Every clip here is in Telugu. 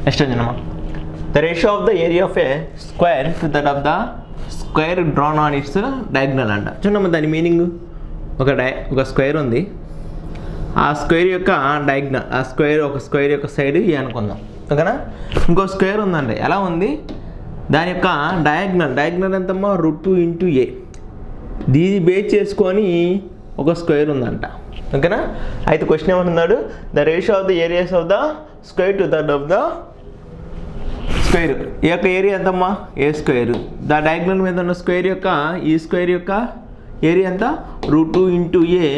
నెక్స్ట్ చూద్దామా. The ratio of the area of a square to that of the square drawn on it's diagonal అంట. చూడమ్మా దాని మీనింగ్, ఒక స్క్వేర్ ఉంది, ఆ స్క్వేర్ యొక్క డయాగ్నల్, ఒక స్క్వేర్ యొక్క సైడ్ ఏ అనుకుందాం, ఓకేనా. ఇంకో స్క్వేర్ ఉందండి, ఎలా ఉంది, దాని యొక్క డయాగ్నల్ ఎంతమ్మా, √2 × a. దీన్ని బేస్ చేసుకొని ఒక స్క్వేర్ ఉందంట, ఓకేనా. అయితే క్వశ్చన్ ఏమంటున్నాడు, the ratio of the areas of the square to that of the square. ఈ యొక్క ఏరియా ఎంతమ్మా, ఏ స్క్వేర్. ద డయాగ్నల్ మీద ఉన్న స్క్వేర్ యొక్క ఈ స్క్వేర్ యొక్క ఏరియా ఎంత, √2 × a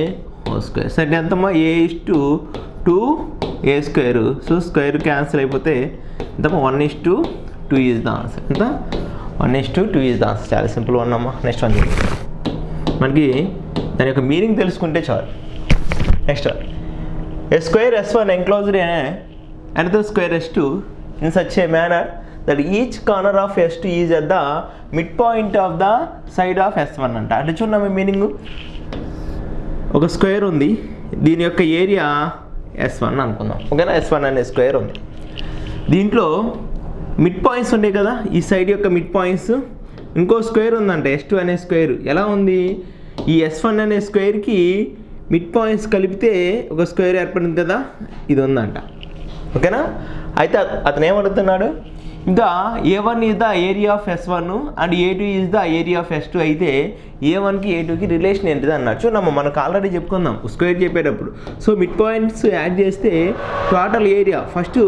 హోల్ స్క్వేర్. సరే ఎంతమ్మా, a/2 a². So square cancel అయిపోతే ఎంతమ్మా, 1:2 ఈజ్ ద ఆన్సర్. ఎంత, 1:2 ఈజ్ ద ఆన్సర్. చాలా సింపుల్ వన్ అమ్మా. నెక్స్ట్ వన్ మనకి దాని యొక్క మీనింగ్ తెలుసుకుంటే చాలు. Next, a square S1 enclosed another square S2 in such a manner that each corner of S2 is at the midpoint of the side of S1 అంట. అంటే చూడండి మీనింగ్, ఒక స్క్వేర్ ఉంది, దీని యొక్క ఏరియా S1 అనుకుందాం, ఓకేనా. S1 అనే స్క్వేర్ ఉంది, దీంట్లో మిడ్ పాయింట్స్ ఉంటాయి కదా, ఈ సైడ్ యొక్క మిడ్ పాయింట్స్. ఇంకో స్క్వేర్ ఉందంట, S2 అనే స్క్వేర్. ఎలా ఉంది, ఈ S1 అనే స్క్వేర్కి మిడ్ పాయింట్స్ కలిపితే ఒక స్క్వేర్ ఏర్పడింది కదా, ఇది ఉందంట, ఓకేనా. అయితే అతను ఏమడుగుతున్నాడు, ఇంకా A1 is the area of S1 and A2 is the area of S2 అయితే A1కి A2కి రిలేషన్ ఏంటిది అన్నాడు. చూడమ్మా, మనకు ఆల్రెడీ చెప్పుకుందాం స్క్వేర్ చెప్పేటప్పుడు. సో మిడ్ పాయింట్స్ యాడ్ చేస్తే టోటల్ ఏరియా, ఫస్ట్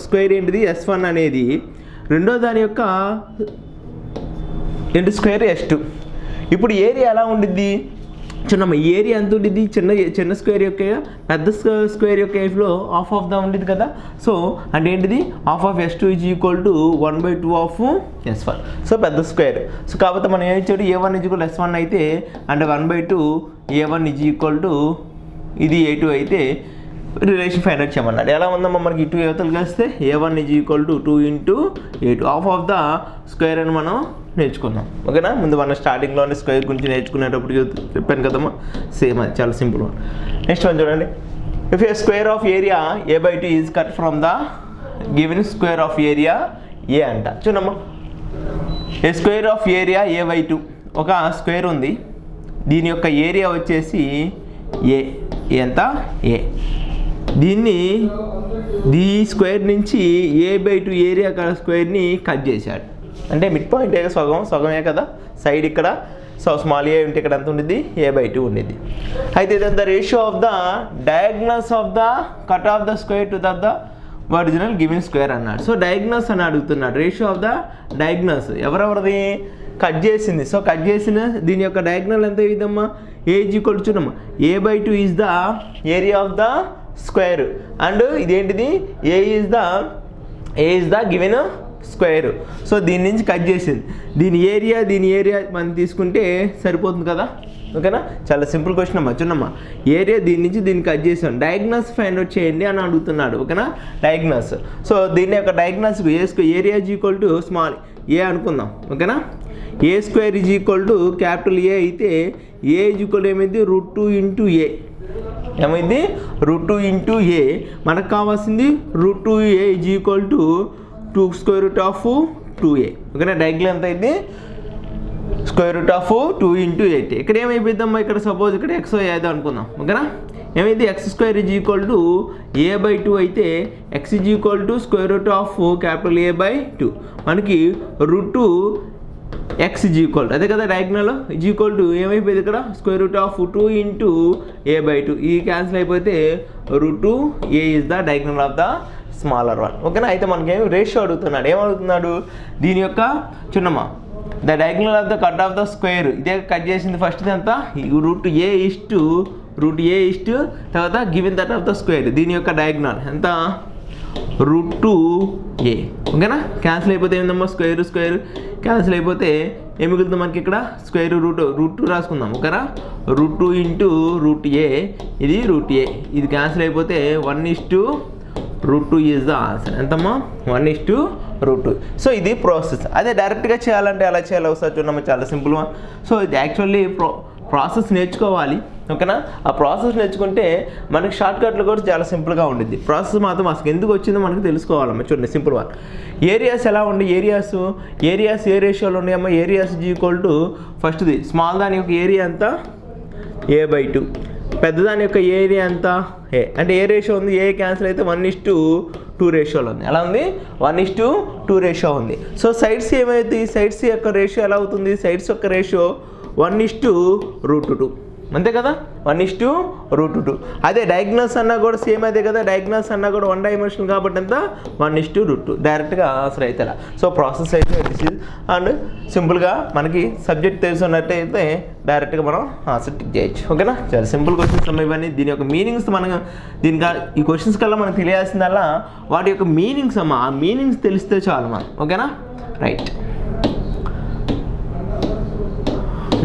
స్క్వేర్ ఏంటిది, S1 అనేది. రెండో దాని యొక్క స్క్వేర్ S2. ఇప్పుడు ఏరియా ఎలా ఉండిద్ది, చూడమ్మా, ఏరియా ఎంత ఉండిద్ది, చిన్న స్క్వేర్ యొక్క పెద్ద స్క్వేర్ యొక్క ఏఫ్లో హాఫ్ ఆఫ్ ద ఉండిద్ది కదా. సో అంటే ఏంటిది, half of S2 is equal to 1/2 of S1. So పెద్ద స్క్వేర్. సో కాబట్టి మనం ఏం ఇచ్చాడు, A1 = S1 అయితే అంటే 1/2 A1 ఈజ్ ఈక్వల్ టు ఇది A2 అయితే రిలేషన్ ఫైండ్ అవుట్ చేయమన్నాడు. ఎలా ఉందమ్మా, మనకి ఇటు యువతలు కలిస్తే A1 is equal to 2 × A2 half of the square అని మనం నేర్చుకున్నాం, ఓకేనా. ముందు మనం స్టార్టింగ్లోనే స్క్వేర్ గురించి నేర్చుకునేటప్పుడు చెప్పాను కదమ్మా, సేమ్ అది చాలా సింపుల్ వన్. నెక్స్ట్ వన్ చూడండి, if A square of area A/2 is cut from the given square of area A అంట. చూడమ్మా, ఏ స్క్వేర్ ఆఫ్ ఏరియా A/2, ఒక స్క్వేర్ ఉంది, దీని యొక్క ఏరియా వచ్చేసి A ఎంత, A. ఈ స్క్వేర్ నుంచి A/2 ఏరియా స్క్వేర్ని కట్ చేశాడు. అంటే మిడ్ పాయింట్ సగమే కదా సైడ్ ఇక్కడ. సో స్మాల్ a ఉంటే ఇక్కడ ఎంత ఉండిద్ది, A/2 ఉండిద్ది. అయితే the ratio of the diagonals of the cut of the square to the original given square అన్నాడు. సో డయాగ్నల్స్ అని అడుగుతున్నాడు, రేషియో ఆఫ్ ద డయాగ్నల్స్ ఎవరెవరిది కట్ చేసింది. సో కట్ చేసిన దీని యొక్క డయాగ్నల్ ఎంత ఇదమ్మా, A = చూడమ్మా, A/2 is the area of the square and ఇదేంటిది, a is the given square. So దీని నుంచి కట్ చేసింది, దీని ఏరియా మనం తీసుకుంటే సరిపోతుంది కదా, ఓకేనా. చాలా సింపుల్ క్వశ్చన్ అమ్మా. చూడమ్మా, ఏరియా దీని నుంచి దీన్ని కట్ చేసాం, డయాగ్నల్స్ ఫైండ్ అవుట్ చేయండి అని అడుగుతున్నాడు, ఓకేనా. డయాగ్నల్స్. సో దీని యొక్క diagonals area is = small a అనుకుందాం, ఓకేనా. A² is equal to capital A అయితే A ఈజ్ ఏమైంది, √2 × A ఏమైంది, √2 × A. మనకు కావాల్సింది √2A is equal to 2√2 2A, ఓకేనా. డయాగ్నల్ ఎంత అయింది, √2 × 8. ఇక్కడ ఏమైపోయిద్దమ్మా, ఇక్కడ సపోజ్ ఇక్కడ x ఏదో అనుకుందాం, ఓకేనా. ఏమైంది, x² is equal to A/2 అయితే x is equal to √A/2. మనకి √2x ఈజ్ ఈక్వల్ అదే కదా, డయాగ్నల్ ఈజ్ ఈక్వల్ టు ఏమైపోయింది ఇక్కడ, √2 × A/2. ఇది క్యాన్సిల్ అయిపోతే √2A is the diagonal of the smaller one, ఓకేనా. అయితే మనకేమి రేషియో అడుగుతున్నాడు, ఏమడుగుతున్నాడు, దీని యొక్క చూడమ్మా, the diagonal of the cut of the square. ఇదే కట్ చేసింది ఫస్ట్ అంతా √A తర్వాత given that of the square. దీని యొక్క డయాగ్నల్ ఎంత, √2A, ఓకేనా. క్యాన్సిల్ అయిపోతే ఏందమ్మా, స్క్వేర్ క్యాన్సిల్ అయిపోతే ఏమి మిగులుతుంది మనకి ఇక్కడ, స్క్వేర్ √2 రాసుకుందాం, ఓకేనా. √2 × √A ఇది √A, ఇది క్యాన్సిల్ అయిపోతే 1:√2 ఈజ్ ద ఆన్సర్. ఎంతమ్మా, 1:√2. సో ఇది ప్రాసెస్. అదే డైరెక్ట్గా చేయాలంటే ఎలా చేయాలి ఒకసారి చూడమ్మా, చాలా సింపుల్. సో ఇది యాక్చువల్లీ ప్రాసెస్ నేర్చుకోవాలి. ఓకేనా. ఆ ప్రాసెస్ నేర్చుకుంటే మనకి షార్ట్ కట్లు కూడా చాలా సింపుల్గా ఉండిద్ది. ప్రాసెస్ మాత్రం అసలు ఎందుకు వచ్చిందో మనకు తెలుసుకోవాలమ్మా. చూడండి సింపుల్ వన్. ఏరియాస్ ఎలా ఉండి ఏరియాస్ ఏ రేషియోలో ఉన్నాయమ్మా. ఏరియాస్ ఈక్వల్ టు ఫస్ట్ది స్మాల్ దాని యొక్క ఏరియా అంతా A/2, పెద్దదాని యొక్క ఏరియా అంతా ఏ. అంటే ఏ రేషియో ఉంది, ఏ క్యాన్సిల్ అయితే 1:2 రేషియోలో ఉంది. ఎలా ఉంది, 1:2 రేషియో ఉంది. సో సైడ్స్ ఏమైతే సైడ్స్ యొక్క రేషియో ఎలా అవుతుంది, సైడ్స్ యొక్క రేషియో 1:2. అంతే కదా, 1:2. అదే డయాగ్నల్స్ అన్నా కూడా సేమ్ అదే కదా. డయాగ్నల్స్ అన్నా కూడా 1 డైమెన్షన్ కాబట్టి ఎంత 1:2. డైరెక్ట్గా ఆన్సర్ అయితే. సో ప్రాసెస్ అయితే దిస్ ఇస్. అండ్ సింపుల్గా మనకి సబ్జెక్ట్ తెలుసున్నట్టయితే డైరెక్ట్గా మనం ఆన్సర్ టిక్ చేయొచ్చు. ఓకేనా. చాలా సింపుల్ క్వశ్చన్స్ ఉన్నాయి ఇవన్నీ. దీని యొక్క మీనింగ్స్ మనం ఈ క్వశ్చన్స్ కల్లా మనకు తెలియాల్సిందల్లా వాటి యొక్క మీనింగ్స్ అమ్మా. ఆ మీనింగ్స్ తెలిస్తే చాలు మనం. ఓకేనా. రైట్,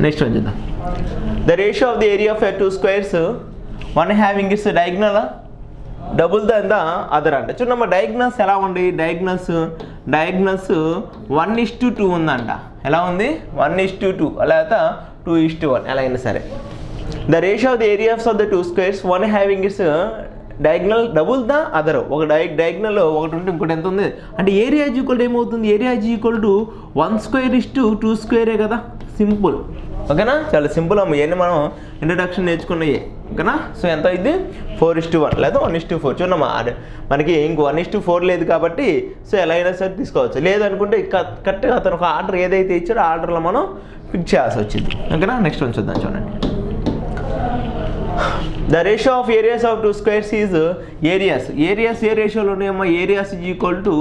నెక్స్ట్ వన్ చూద్దాం. The ratio of the area of two squares, one having its diagonal double than the other అంట. చూడమ్మా డయాగ్నల్స్ ఎలా ఉంది, డయాగ్నల్స్ 1:2 ఉందంట. ఎలా ఉంది, 1:2 అలా 2:1 ఎలా అయినా సరే. The ratio of the areas of the two squares, one having its diagonal double the other. ఒక డయాగ్నల్ ఒకటి ఉంటే ఇంకోటి ఎంత ఉంది అంటే ఏరియా ఈక్వల్ ఏమవుతుంది, ఏరియా ఈక్వల్ టు 1² కదా. సింపుల్. ఓకేనా. చాలా సింపుల్ అమ్మ. ఇవన్నీ మనం ఇంట్రడక్షన్ నేర్చుకున్నాయి. ఓకేనా. సో ఎంత అయింది, 4:1 లేదా 1:4. చూడమ్మా మనకి ఇంకో 1:4 లేదు కాబట్టి సో ఎలా అయినా సరే తీసుకోవచ్చు. లేదనుకుంటే కరెక్ట్గా అతను ఒక ఆర్డర్ ఏదైతే ఇచ్చాడో ఆ ఆర్డర్లో మనం ఫిక్స్ చేయాల్సి వచ్చింది. ఓకేనా. నెక్స్ట్ వన్ చూద్దాం. చూడండి. The ratio of areas of two squares is areas ఏ రేషియోలో ఉన్నాయమ్మా. Areas equal to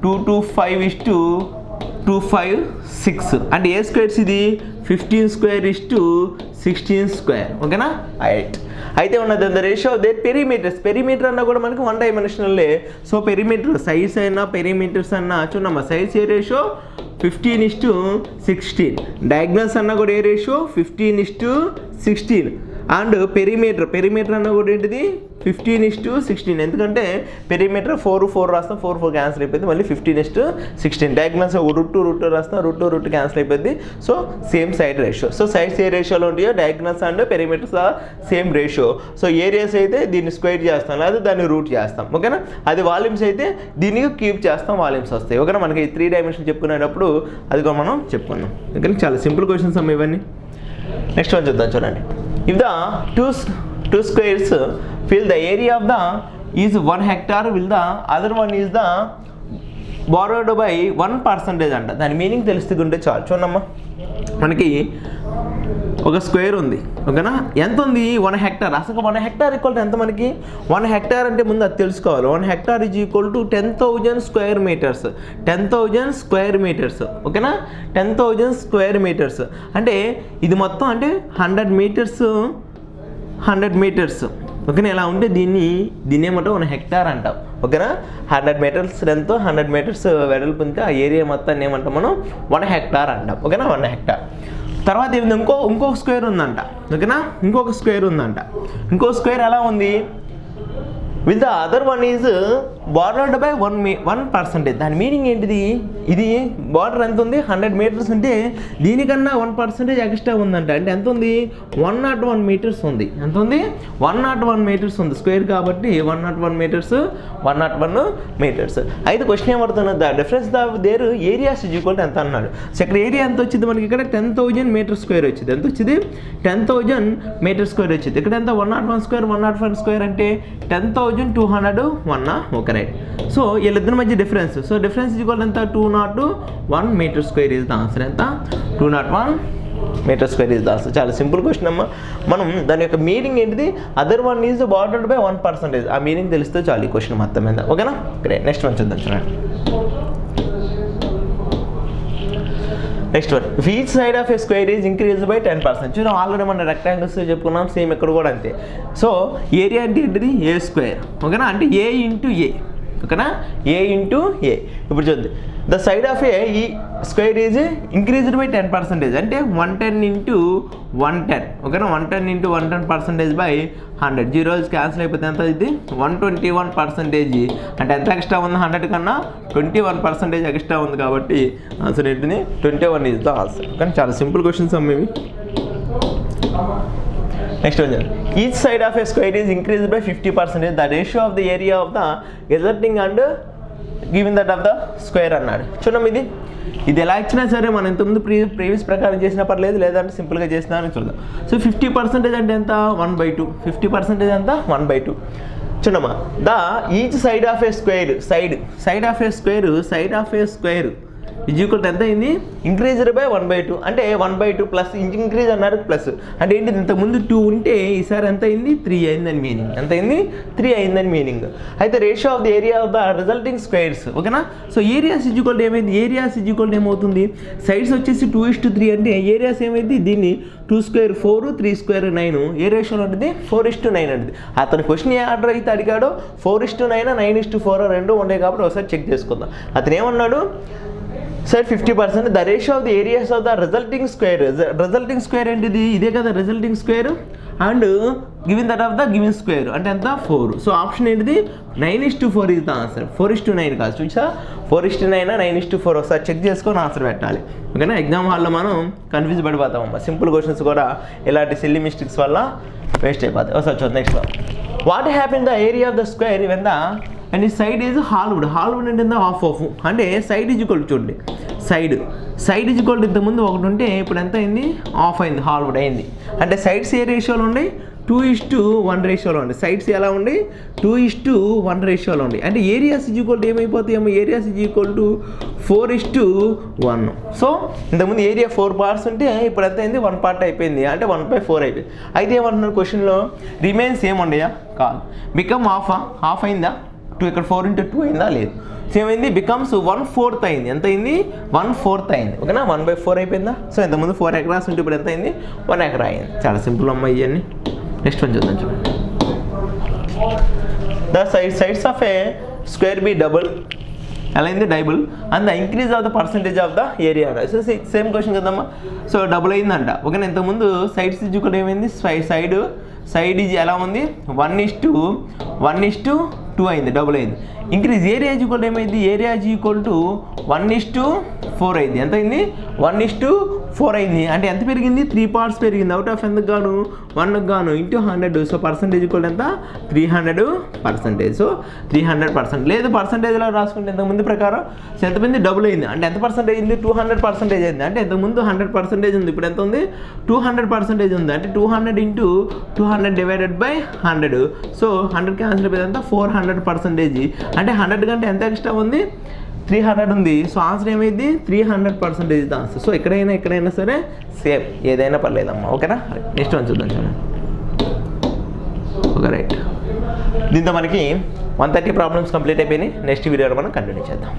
2:5:2:5:6. అంటే ఏ స్క్వేర్స్ ఇది 15² ఓకేనా. అయితే ఉన్నది the ratio of their perimeters. Perimeter అన్నా కూడా మనకి 1 డైమెన్షనల్లే. సో పెరిమీటర్ సైడ్స్ అయినా పెరిమీటర్స్ అన్నా చూడమ్మా. సైడ్స్ ఏ రేషియో 15:16. డయాగ్నల్స్ అన్నా కూడా ఏ రేషియో 15:16. అండ్ పెరిమీటర్ అన్న కూడా ఏంటిది 15:16. ఎందుకంటే పెరిమీటర్ 4 రాస్తాం, 4 క్యాన్సిల్ అయిపోయింది. మళ్ళీ 15:16. డయాగ్నల్స్ రూట్ రాస్తాం, రూట్ క్యాన్సిల్ అయిపోయింది. So same side ratio. So sides ఏ రేషియోలో ఉంటాయో diagonals and perimeters same ratio. So areas అయితే దీన్ని స్క్వేర్ చేస్తాం, లేదా దాన్ని రూట్ చేస్తాం. ఓకేనా. అది వాల్యూమ్స్ అయితే దీన్ని క్యూబ్ చేస్తాం, వాల్యూమ్స్ వస్తాయి. ఓకేనా. మనకి 3 డైమెన్షన్ చెప్పుకునేటప్పుడు అది కూడా మనం చెప్పుకున్నాం. ఓకే. చాలా సింపుల్ క్వశ్చన్స్ అమ్మ ఇవన్నీ. నెక్స్ట్ వన్ చూద్దాం. చూడండి. If the two squares fill the area of the is 1 hectare, will the other one is the borrowed by 1% అంట. దాని మీనింగ్ తెలుస్తుంటే చాలు. చూడమ్మా మనకి ఒక స్క్వేర్ ఉంది. ఓకేనా. ఎంత ఉంది, 1 హెక్టార్. అసలు 1 హెక్టార్ ఈక్వల్ టు ఎంత మనకి, 1 హెక్టార్ అంటే ముందు అది తెలుసుకోవాలి. 1 hectare is equal to 10,000 square metres. 10,000 square metres. ఓకేనా. 10,000 స్క్వేర్ మీటర్స్ అంటే ఇది మొత్తం అంటే 100 మీటర్స్. ఓకేనా. ఇలా ఉంటే దీన్ని ఏమంటావు 1 హెక్టార్ అంటాం. ఓకేనా. 100 మీటర్స్ లెంత్, 100 మీటర్స్ వెడల్పు ఉంటే ఆ ఏరియా మొత్తాన్ని ఏమంటాం మనం 1 హెక్టార్ అంటాం. ఓకేనా. 1 హెక్టార్. తర్వాత ఏమింది, ఇంకొక స్క్వేర్ ఉందంట. ఓకేనా. ఇంకొక స్క్వేర్ ఎలా ఉంది, with the other one is bordered by 1%. దాని మీనింగ్ ఏంటిది, ఇది బార్డర్ ఎంత ఉంది 100 మీటర్స్ ఉంటే దీనికన్నా 1% ఎక్స్ట్రా ఉందంట. అంటే ఎంత ఉంది 101 మీటర్స్ ఉంది. ఎంత ఉంది 101 మీటర్స్ ఉంది. స్క్వేర్ కాబట్టి 101 మీటర్స్. అయితే క్వశ్చన్ ఏమడుతున్నది, the difference of their areas equal ఎంత అన్నాడు. సో ఇక్కడ ఏరియా ఎంత వచ్చింది మనకి, ఇక్కడ 10,000 మీటర్ స్క్వేర్ వచ్చింది. ఎంత వచ్చింది 10,000 మీటర్ స్క్వేర్ వచ్చింది. ఇక్కడ ఎంత 101 స్క్వేర్ అంటే 10,201. Okay right. సో వీళ్ళిద్దరి మధ్య డిఫరెన్స్. సో డిఫరెన్స్ ఈక్వల్ ఎంత 201 metre square is the answer. ఎంత 201 metre square is the answer. చాలా సింపుల్ క్వశ్చన్ అమ్మా. మనం దాని యొక్క మీనింగ్ ఏంటిది, other one is bordered by 1%. ఆ మీనింగ్ తెలిస్తే చాలు ఈ క్వశ్చన్ మొత్తం మీద. ఓకేనా. గ్రేట్. నెక్స్ట్ వన్ చూద్దాం. చూడండి. Next one, each side of a square is increase by 10%. చూడండి ఆల్రెడీ మనం రెక్టాంగిల్స్ చెప్పుకున్నాం, సేమ్ ఇక్కడ కూడా అంతే. సో ఏరియా అంటే ఏంటిది ఏ స్క్వేర్. ఓకేనా. అంటే ఏ ఇంటూ ఏ. ఓకేనా. ఏ ఇంటూ ఏ. ఇప్పుడు చూద్దాం, ద సైడ్ ఆఫ్ ఏ ఈ స్క్వేర్ ఈజ్ ఇంక్రీజ్డ్ బై 10%. అంటే 110 ఇంటూ 110. ఓకేనా. 110 ఇంటూ 110% బై 100. జీరోస్ క్యాన్సిల్ అయిపోతే ఎంత ఇది 121%. అంటే ఎంత ఎక్స్ట్రా ఉంది 100 కన్నా 21% ఎక్స్ట్రా ఉంది. కాబట్టి ఆన్సర్ ఏంటిది 21 ఈజ్ ద ఆన్సర్. కానీ చాలా సింపుల్ క్వశ్చన్స్ అమ్మేవి. Next one each side of a square is increased by 50%. The ratio of the area of the resulting and given that of the square అన్నాడు. చూడండి ఇది ఎలా ఇచ్చినా సరే మనం ఇంతకుముందు ప్రీవియస్ ప్రకారం చేసినా పర్లేదు, లేదంటే సింపుల్గా చేసినా అని చూద్దాం. సో 50% అంటే ఎంత 1/2. 50% ఎంత 1/2. చూడమ్మా the each side of a square side of a square is equal to ఎంత అయింది ఇంక్రీజ్డ్ బై 1/2. అంటే 1/2 ప్లస్ ఇంక్రీజ్ అన్నారు ప్లస్ అంటే ఏంటి ఇంతకుముందు 2 ఉంటే ఈసారి ఎంత అయింది 3 అయిందని మీనింగ్. ఎంత అయింది 3 అయిందని మీనింగ్. అయితే ratio of the area of the resulting squares ఓకేనా. So areas is equal to ఏమైంది ఏమవుతుంది సైడ్స్ వచ్చేసి 2:3 అంటే ఏరియాస్ ఏమైంది దీన్ని 2² 4 3² 9 ఏ రేషియోలో ఉంటుంది 4:9 ఉంటుంది. అతను క్వశ్చన్ ఏ ఆర్డర్ అయితే అడిగాడో 4:9 9:4 రెండు ఉండే కాబట్టి ఒకసారి చెక్ చేసుకుందాం. అతను ఏమన్నాడు sir 50% the ratio of the areas of the resulting square ఏంటిది ఇదే కదా resulting square and given that of the given square అంటే ఎంత 4. సో ఆప్షన్ ఏంటిది 9:4 ఇస్ ద ఆన్సర్. 4:9 కాదు చూసా 4:9 9:4 ఒకసారి చెక్ చేసుకొని ఆన్సర్ పెట్టాలి ఓకేనా. ఎగ్జామ్ హాల్లో మనం కన్ఫ్యూజ్ పడిపోతామమ్మా. సింపుల్ క్వశ్చన్స్ కూడా ఇలాంటి సిల్లీ మిస్టేక్స్ వల్ల వేస్ట్ అయిపోతాయి. ఒకసారి చూద్దాం next. What happen the area of the square when the and ఈ సైడ్ ఈజ్ హాల్వుడ్ అంటే హాఫ్ అంటే సైడ్ ఈజ్ ఈక్వల్ చూడండి సైడ్ ఈజ్ ఈక్వల్ ఇంతకుముందు ఒకటి ఉంటే ఇప్పుడు ఎంత అయింది హాఫ్ అయింది హాల్వుడ్ అయింది. అంటే సైడ్స్ ఏ రేషియోలో ఉన్నాయి 2:1 రేషియోలో ఉంది. సైడ్స్ ఎలా ఉండి 2:1 రేషియోలో ఉంది. అంటే ఏరియాస్ ఈజ్ ఈక్వల్ టు ఏమైపోతాయేమో areas is equal to 4:1. So ఇంతకుముందు ఏరియా 4 పార్ట్స్ ఉంటే ఇప్పుడు ఎంత అయింది 1 పార్ట్ అయిపోయింది అంటే 1/4 అయిపోయింది. అయితే ఏమంటున్నారు క్వశ్చన్లో రిమైన్స్ ఏముండయా కాదు బికమ్ హాఫ్ అయిందా 2 ఇక్కడ 4:2 అయిందా లేదు. సో ఏమైంది బికమ్స్ 1/4 అయింది. ఎంత అయింది 1/4 అయింది ఓకేనా 1/4 అయిపోయిందా. సో ఇంతకుముందు 4 acres ఉంటే ఇప్పుడు ఎంత అయింది 1 acre అయింది. చాలా సింపుల్ అమ్మాయి ఇవన్నీ. నెక్స్ట్ వన్ చూద్దాం చూడండి. The sides of a square be double ఎలా అయింది double and the increase of the percentage of the area. So same question కదమ్మా. సో డబుల్ అయిందంట ఓకేనా. ఇంతకుముందు సైడ్స్ కూడా ఏమైంది సైడ్ ఈజ్ ఎలా ఉంది 1:2 అయింది డబుల్ అయింది. ఇంక్రీజ్ ఏరియా ఈక్వల్ ఏమైంది ఏరియా ఈక్వల్ టు 1:4 అయింది. ఎంత అయింది 1:4 అయింది. అంటే ఎంత పెరిగింది 3 parts పెరిగింది. అవుట్ ఆఫ్ ఎందుకు గాను 1కు గాను ఇంటూ 100. సో పర్సంటేజ్ ఈక్వల్ ఎంత 300%. సో 300% లేదు పర్సంటేజ్లో రాసుకుంటే ఇంతకుముందు ప్రకారం ఎంతమంది డబుల్ అయింది అంటే ఎంత పర్సెంటేజ్ అయింది 200% అయింది. అంటే ఇంతకుముందు 100% ఉంది ఇప్పుడు ఎంత ఉంది 200% ఉంది. అంటే 200 × 200 డివైడెడ్ బై 100. సో 100 క్యాన్సిల్ అయిపోయింది అంతా 400%. అంటే 100 కంటే ఎంత ఎక్స్ట్రా ఉంది 300 ఉంది. సో ఆన్సర్ ఏమైంది 300% ఆన్సర్. సో ఎక్కడైనా సరే సేమ్ ఏదైనా పర్లేదమ్మా ఓకేనా. నెక్స్ట్ వన్ చూద్దాం చూడండి. Okay right. దీంతో మనకి 130 ప్రాబ్లమ్స్ కంప్లీట్ అయిపోయినాయి. నెక్స్ట్ వీడియోలో మనం కంటిన్యూ చేద్దాం.